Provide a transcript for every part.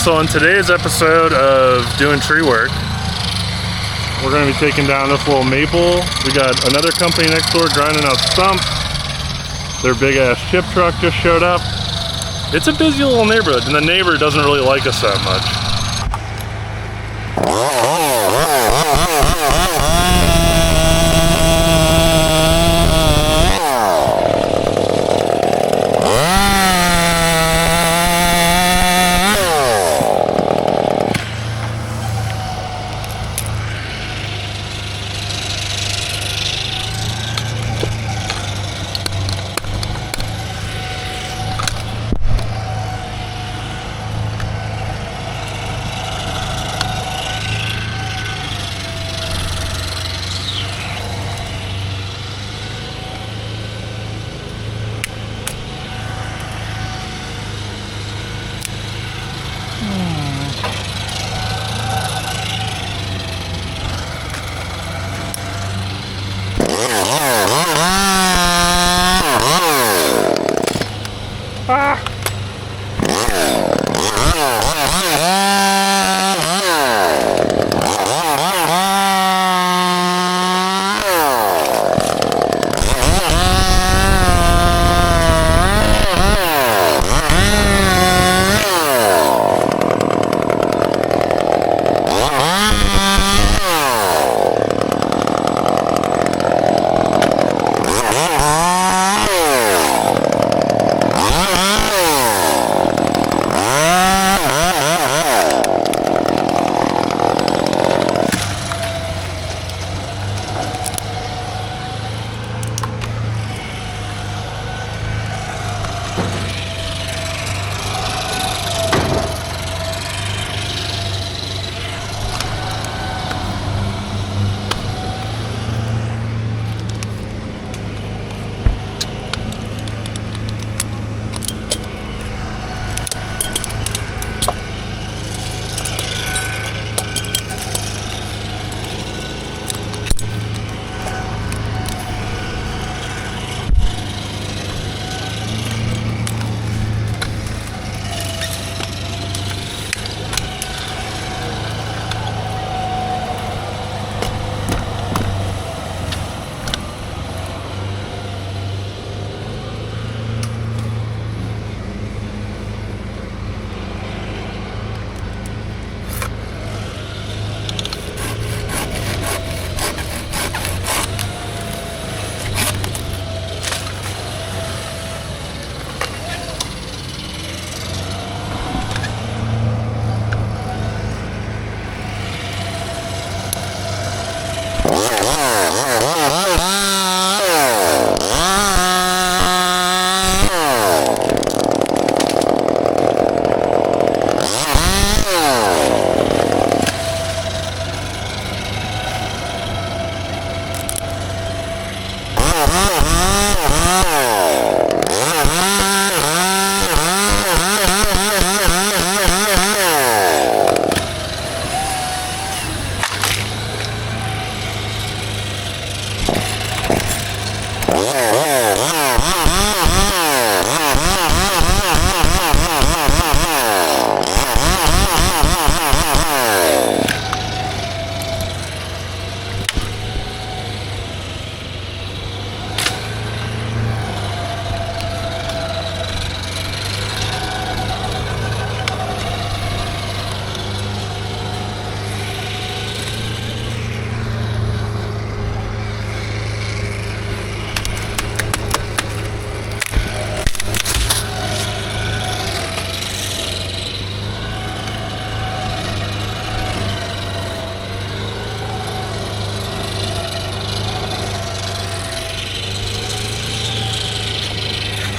So in today's episode of doing tree work, we're going to be taking down this little maple. We got another company next door grinding out stumps. Their big ass chip truck just showed up. It's a busy little neighborhood, and the neighbor doesn't really like us that much.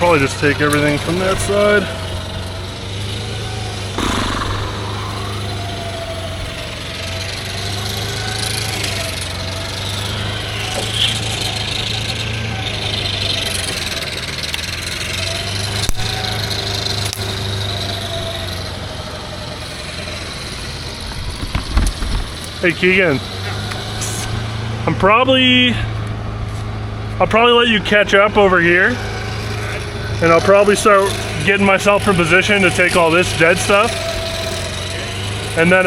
Probably just take everything from that side. Hey Keegan, I'll probably let you catch up over here. And I'll probably start getting myself in position to take all this dead stuff. And then,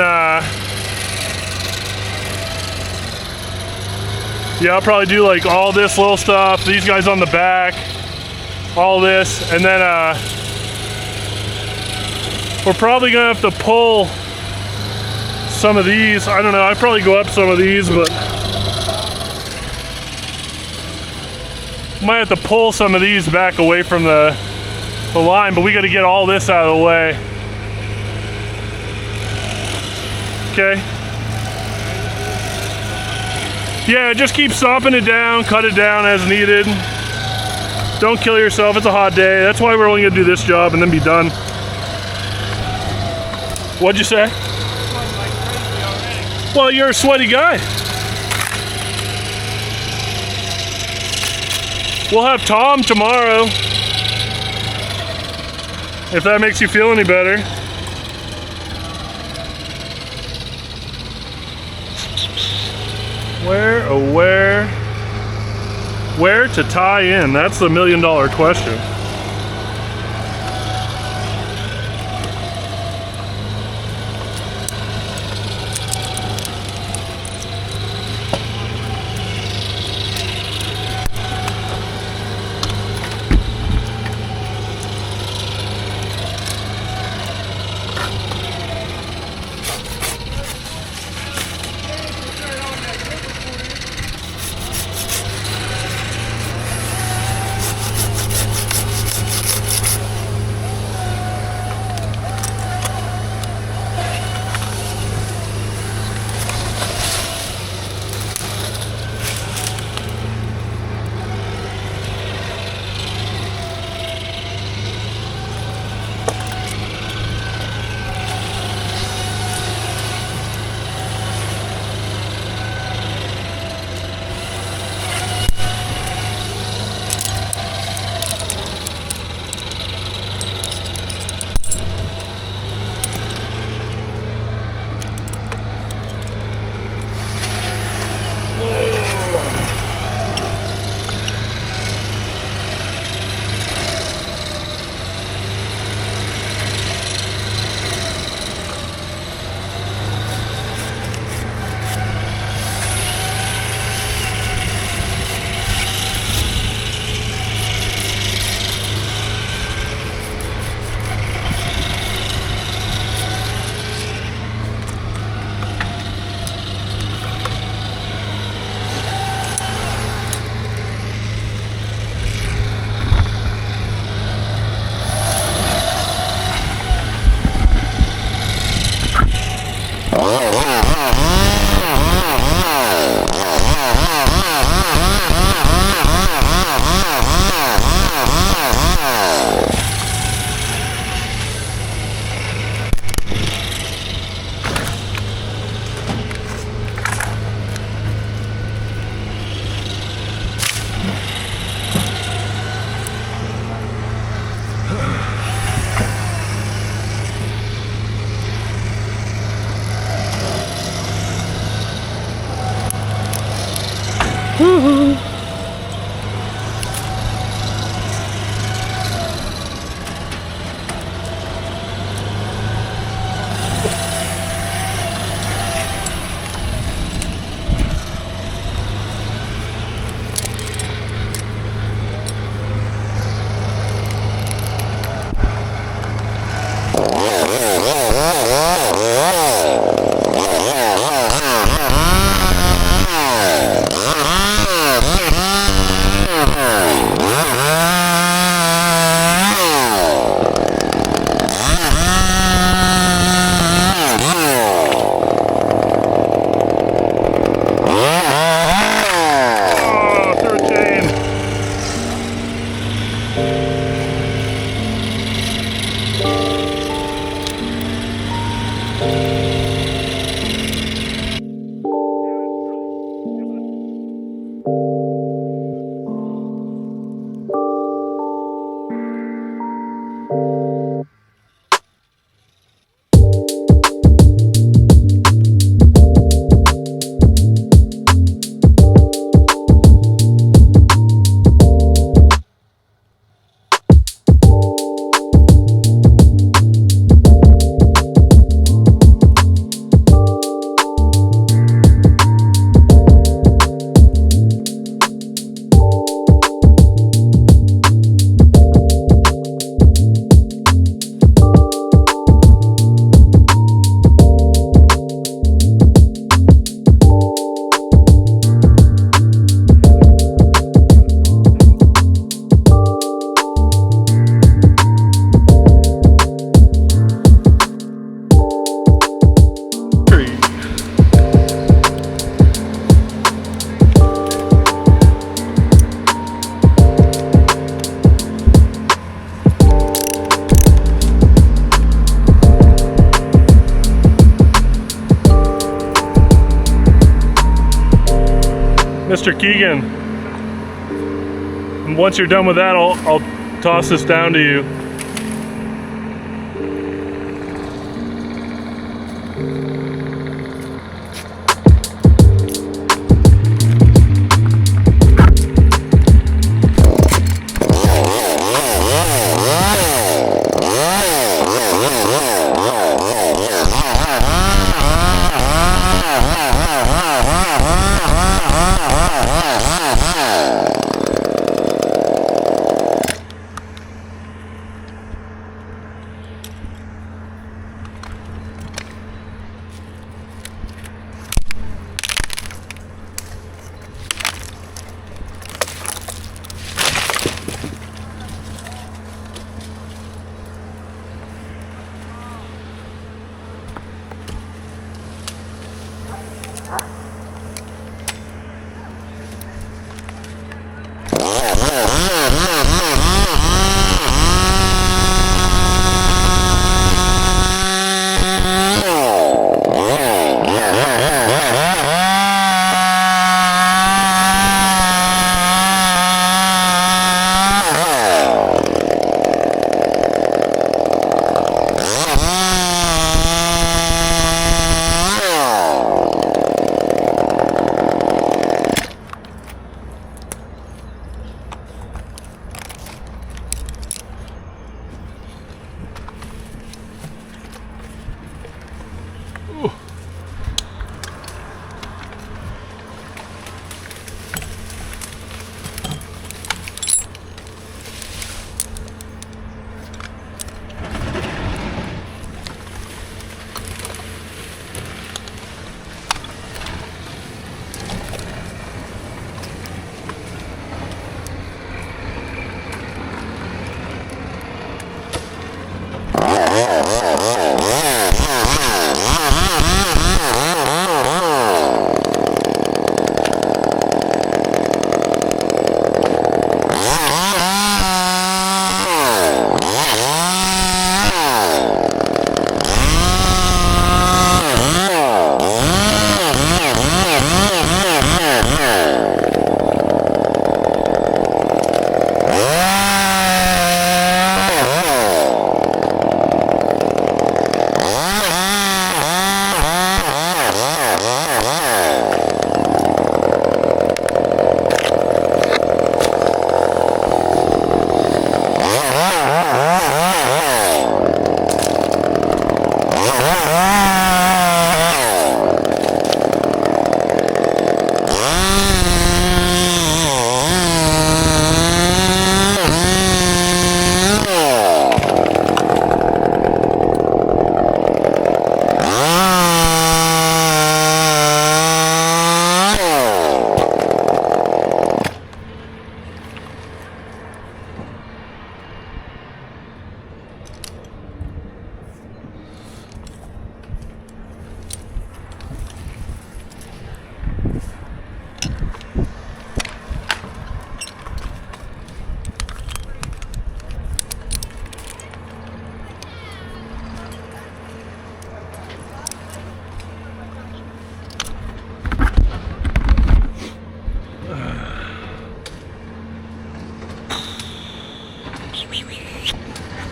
yeah, I'll probably do like all this little stuff, these guys on the back, all this, and then we're probably gonna have to pull some of these. I don't know, I'd probably go up some of these, but might have to pull some of these back away from the line, but we gotta get all this out of the way. Okay. Yeah, just keep stomping it down, cut it down as needed. Don't kill yourself, it's a hot day. That's why we're only gonna do this job and then be done. What'd you say? Well, you're a sweaty guy. We'll have Tom tomorrow, if that makes you feel any better. Where to tie in? That's the $1 million question. Woohoo! Mr. Keegan. And once you're done with that, I'll toss this down to you.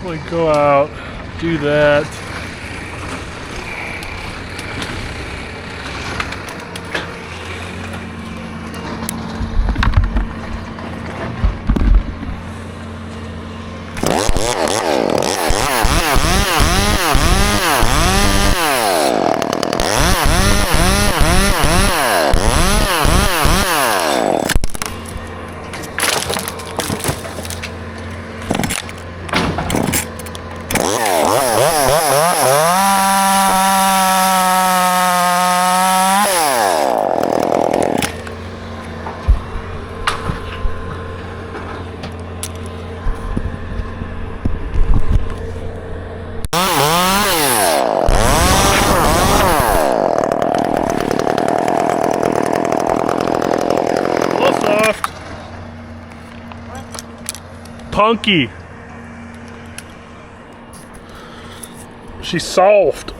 Like go out, do that. Punky. She's soft.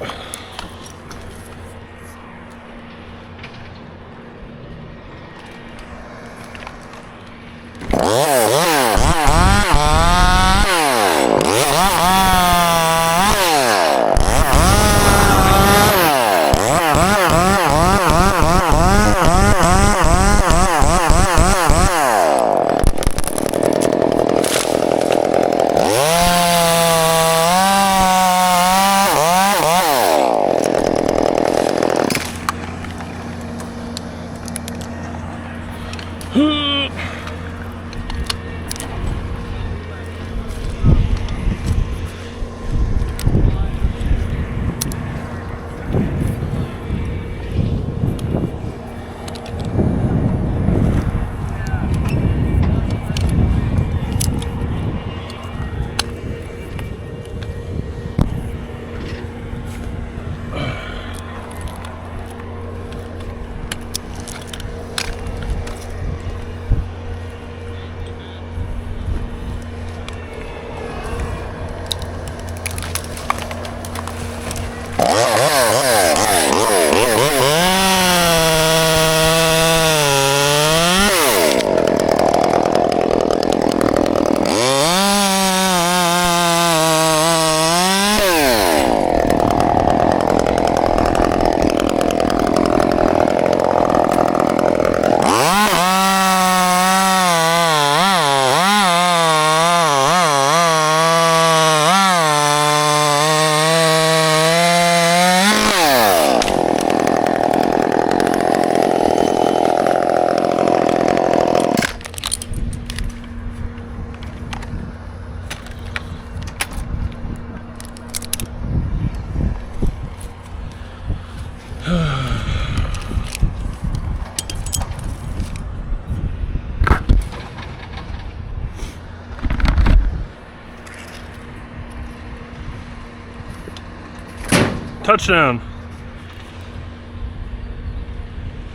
Touchdown.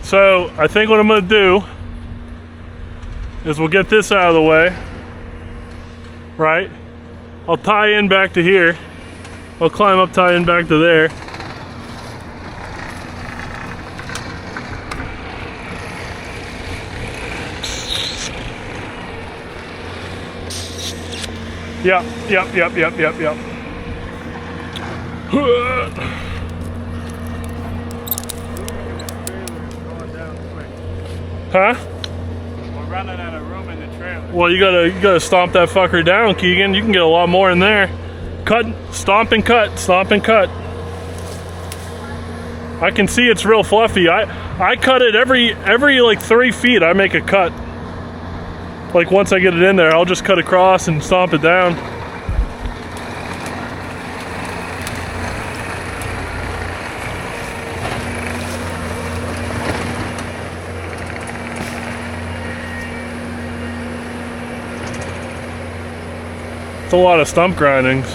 So I think what I'm gonna do is we'll get this out of the way, right? I'll tie in back to here. I'll climb up, tie in back to there. Yep. Huh? We're running out of room in the trailer. Well, you gotta stomp that fucker down, Keegan. You can get a lot more in there. Cut, stomp and cut, stomp and cut. I can see it's real fluffy. I cut it every like 3 feet. I make a cut. Like once I get it in there, I'll just cut across and stomp it down. It's a lot of stump grindings.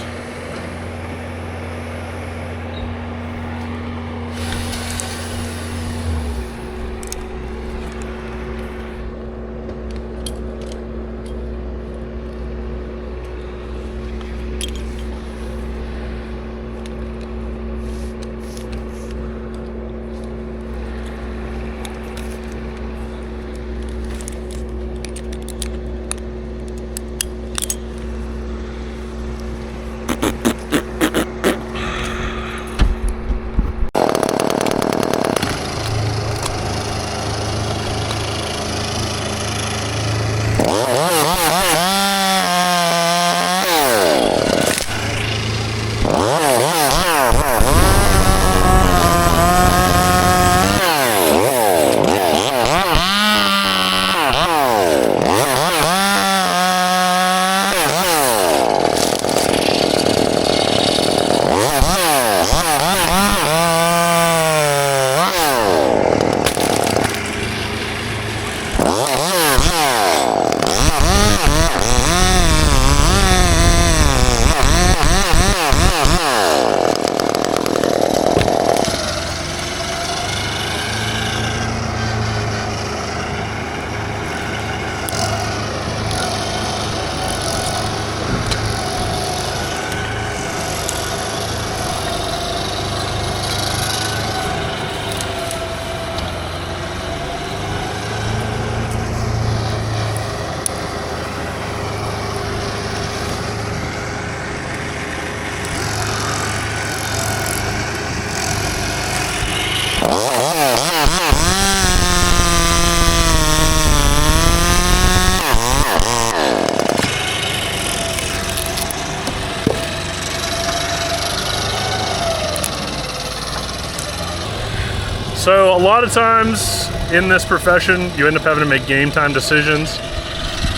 So a lot of times in this profession, you end up having to make game time decisions.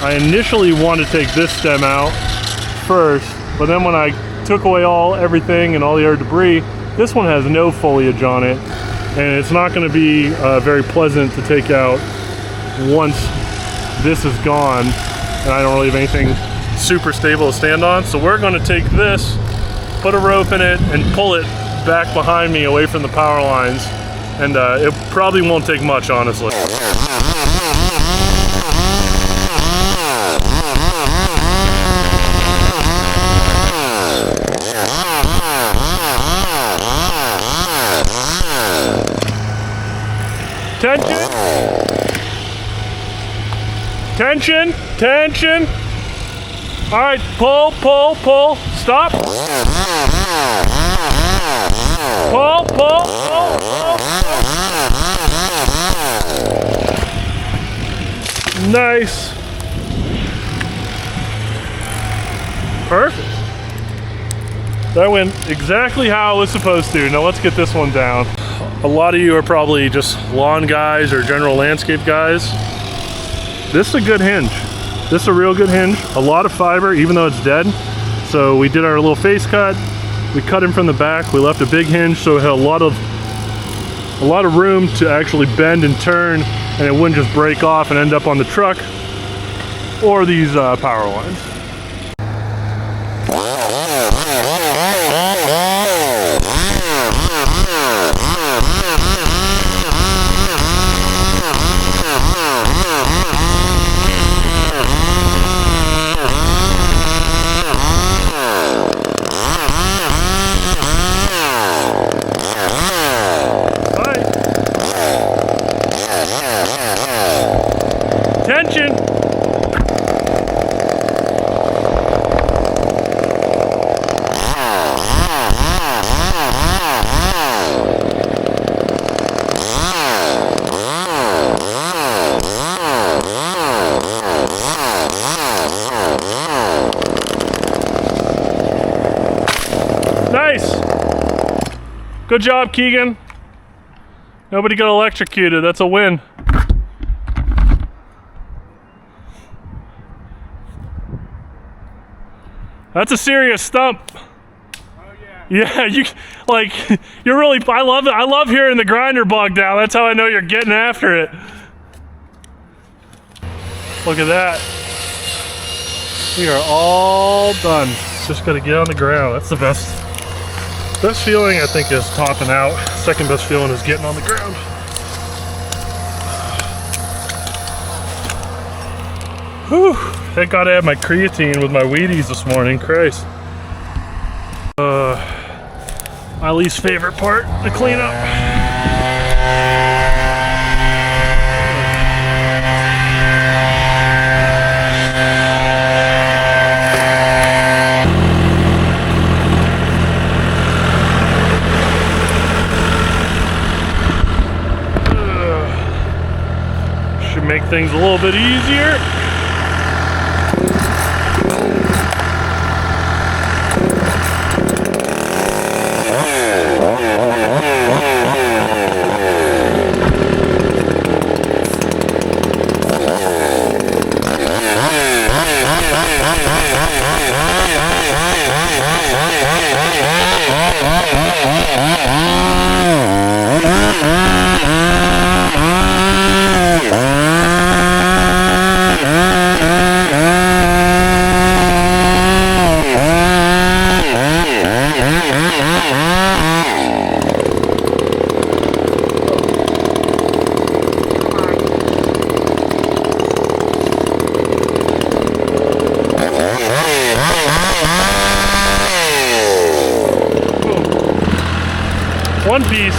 I initially wanted to take this stem out first, but then when I took away everything and all the other debris, this one has no foliage on it, and it's not going to be very pleasant to take out once this is gone, and I don't really have anything super stable to stand on. So we're going to take this, put a rope in it, and pull it back behind me away from the power lines. And it probably won't take much, honestly. Tension! Tension! Tension! All right, pull, pull, pull. Stop. Pull, pull, pull, pull. Nice. Perfect. That went exactly how it was supposed to. Now let's get this one down. A lot of you are probably just lawn guys or general landscape guys. This is a good hinge. This is a real good hinge. A lot of fiber, even though it's dead. So we did our little face cut. We cut him from the back. We left a big hinge, so it had a lot of a lot of room to actually bend and turn, and it wouldn't just break off and end up on the truck or these power lines. Attention! Nice! Good job, Keegan. Nobody got electrocuted. That's a win. That's a serious stump. Oh yeah. Yeah, you're really, I love it. I love hearing the grinder bog down. That's how I know you're getting after it. Look at that. We are all done. Just gotta get on the ground. That's the best feeling, I think, is topping out. Second best feeling is getting on the ground. Whew. Thank God I had my creatine with my Wheaties this morning. Christ. My least favorite part, the cleanup. Should make things a little bit easier. One piece.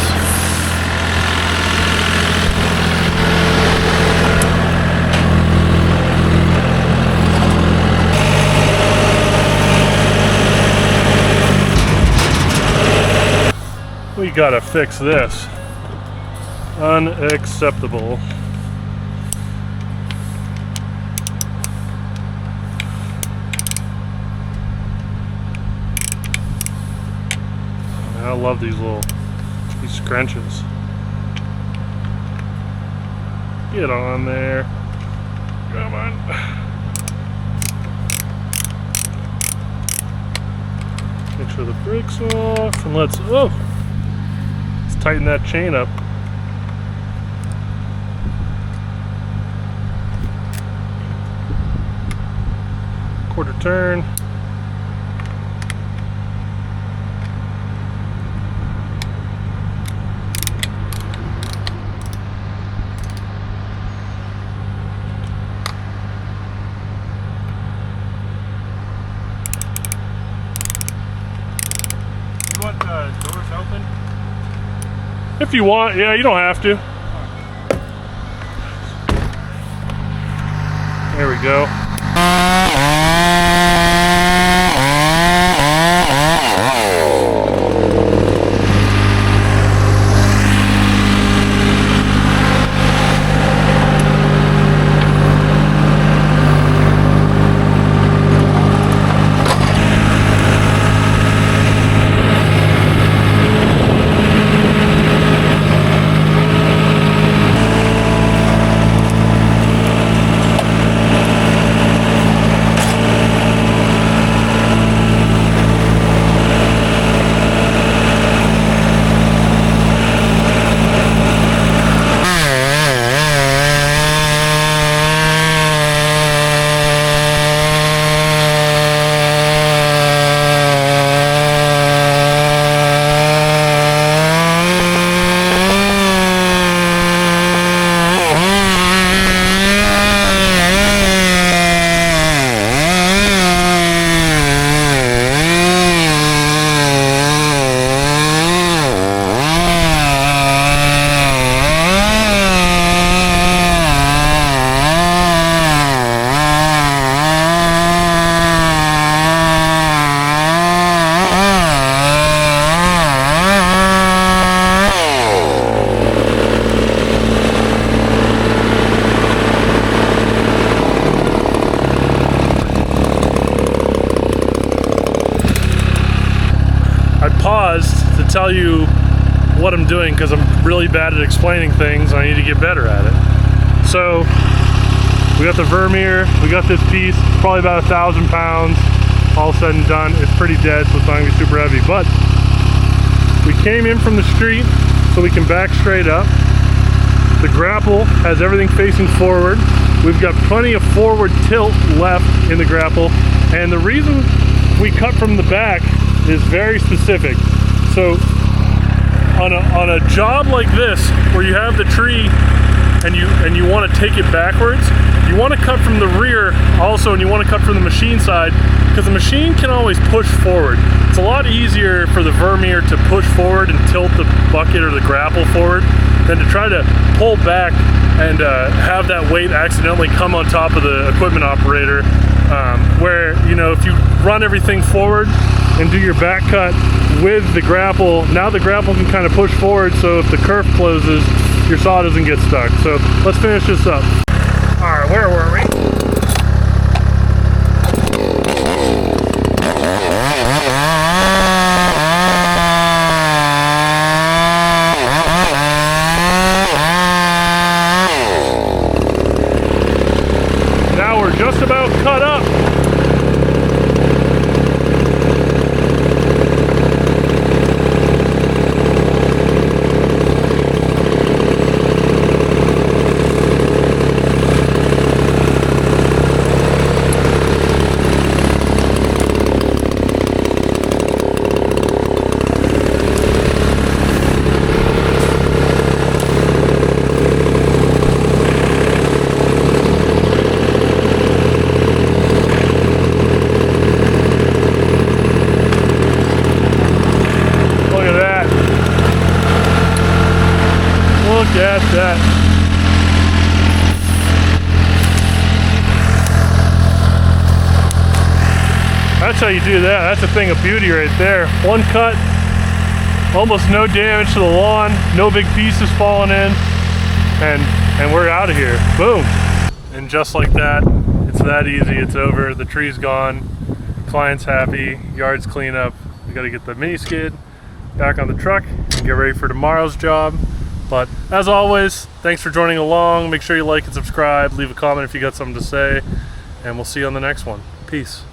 We gotta fix this. Unacceptable. I love these scrunches. Get on there. Come on. Make sure the brake's off, and let's tighten that chain up. Quarter turn. You want the doors open? If you want, yeah, you don't have to. There we go. doing because I'm really bad at explaining things and I need to get better at it. So we got the Vermeer, we got this piece, probably about 1,000 pounds, all said and done. It's pretty dead, so it's not gonna be super heavy, but we came in from the street so we can back straight up. The grapple has everything facing forward. We've got plenty of forward tilt left in the grapple, and the reason we cut from the back is very specific. So on a job like this where you have the tree and you want to take it backwards, you want to cut from the rear also, and you want to cut from the machine side because the machine can always push forward. It's a lot easier for the Vermeer to push forward and tilt the bucket or the grapple forward than to try to pull back and have that weight accidentally come on top of the equipment operator, where, you know, if you run everything forward and do your back cut with the grapple, now the grapple can kind of push forward, so if the kerf closes, your saw doesn't get stuck. So let's finish this up. All right, where were we? Now we're just about cut up. Look at that. That's how you do that. That's a thing of beauty right there. One cut, almost no damage to the lawn, no big pieces falling in, and we're out of here. Boom. And just like that, it's that easy. It's over. The tree's gone. Client's happy. Yard's clean up. We got to get the mini skid back on the truck and get ready for tomorrow's job. But as always, thanks for joining along. Make sure you like and subscribe. Leave a comment if you got something to say. And we'll see you on the next one. Peace.